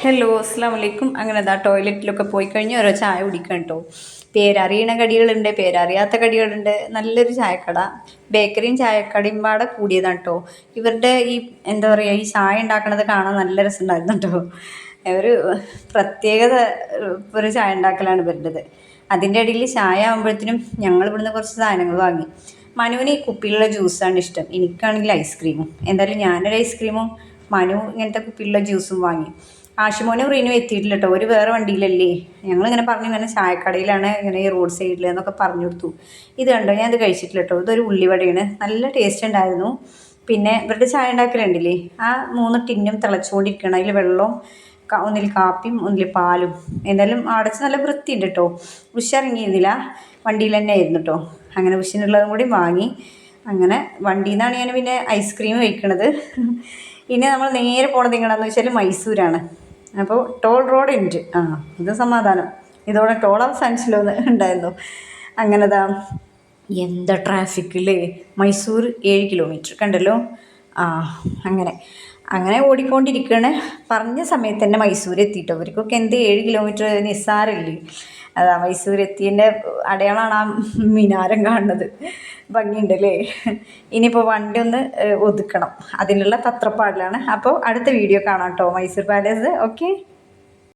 Hello അസ്സാം വലൈക്കും. അങ്ങനെ അതാ ടോയ്ലറ്റിലൊക്കെ പോയി കഴിഞ്ഞ് ഓരോ ചായ കുടിക്കണം കേട്ടോ. പേരറിയണ കടികളുണ്ട്, പേരറിയാത്ത കടികളുണ്ട്. നല്ലൊരു ചായക്കട, ബേക്കറിയും ചായക്കടയും പാടെ കൂടിയതാണ് കേട്ടോ. ഇവരുടെ ഈ എന്താ പറയുക, ഈ ചായ ഉണ്ടാക്കണത് കാണാൻ നല്ല രസമുണ്ടായിരുന്നു കേട്ടോ. ഒരു പ്രത്യേകത ഒരു ചായ ഉണ്ടാക്കലാണ് ഇവരുടേത്. അതിൻ്റെ ഇടയിൽ ചായ ആകുമ്പോഴത്തേനും ഞങ്ങൾ ഇവിടുന്ന് കുറച്ച് സാധനങ്ങൾ വാങ്ങി. മനുവിന് ഈ കുപ്പിയിലുള്ള ജ്യൂസാണ് ഇഷ്ടം, എനിക്കാണെങ്കിൽ ഐസ്ക്രീമും. എന്തായാലും ഞാനൊരു ഐസ്ക്രീമും മനു ഇങ്ങനത്തെ കുപ്പിയിലുള്ള ജ്യൂസും വാങ്ങി. ആഷിമോനും റീനും എത്തിയിട്ടില്ല കേട്ടോ, ഒരു വേറെ വണ്ടിയിലല്ലേ. ഞങ്ങളിങ്ങനെ പറഞ്ഞു ഇങ്ങനെ ചായക്കടയിലാണ്, ഇങ്ങനെ ഈ റോഡ് സൈഡിൽ എന്നൊക്കെ പറഞ്ഞു കൊടുത്തു. ഇത് കണ്ടോ, ഞാൻ ഇത് കഴിച്ചിട്ടില്ല കേട്ടോ. ഇതൊരു ഉള്ളിവടയാണ്, നല്ല ടേസ്റ്റ് ഉണ്ടായിരുന്നു. പിന്നെ ഇവരുടെ ചായ ഉണ്ടാക്കലുണ്ടില്ലേ, ആ 3 ടിന്നും തിളച്ചുകൊണ്ടിരിക്കണം. അതിൽ വെള്ളവും ഒന്നിൽ കാപ്പിയും ഒന്നിൽ പാലും. എന്തായാലും അടച്ച് നല്ല വൃത്തിയുണ്ട് കേട്ടോ. ഉഷാറിങ്ങിയിരുന്നില്ല, വണ്ടിയിൽ തന്നെ ആയിരുന്നു കേട്ടോ. അങ്ങനെ ഉഷിനുള്ളതും കൂടി വാങ്ങി. അങ്ങനെ വണ്ടിയിൽ നിന്നാണ് ഞാൻ പിന്നെ ഐസ്ക്രീം കഴിക്കണത്. ഇനി നമ്മൾ നേരെ പോണത് എങ്ങനെയാണെന്ന് വെച്ചാൽ മൈസൂരാണ്. അപ്പോൾ ടോൾ റോഡ് ഉണ്ട്. ഇത് സമാധാനം, ഇതോടെ ടോൾ അവസാനിച്ചല്ലോ എന്ന് ഉണ്ടായിരുന്നു. അങ്ങനെതാ എന്താ ട്രാഫിക്കില്ലേ. മൈസൂർ 7 കിലോമീറ്റർ കണ്ടല്ലോ. അങ്ങനെ അങ്ങനെ ഓടിക്കൊണ്ടിരിക്കുകയാണ്. പറഞ്ഞ സമയത്ത് തന്നെ മൈസൂർ എത്തിയിട്ടോ. അവർക്കൊക്കെ എന്ത് 7 കിലോമീറ്റർ നിസ്സാരമില്ലേ. അതാ മൈസൂർ എത്തിയതിൻ്റെ അടയാളമാണ് ആ മിനാരം കാണുന്നത്. ഭംഗിയുണ്ടല്ലേ. ഇനിയിപ്പോൾ വണ്ടി ഒന്ന് ഒതുക്കണം, അതിനുള്ള തത്രപ്പാടിലാണ്. അപ്പോൾ അടുത്ത വീഡിയോ കാണാം കേട്ടോ, മൈസൂർ പാലസ്. ഓക്കെ.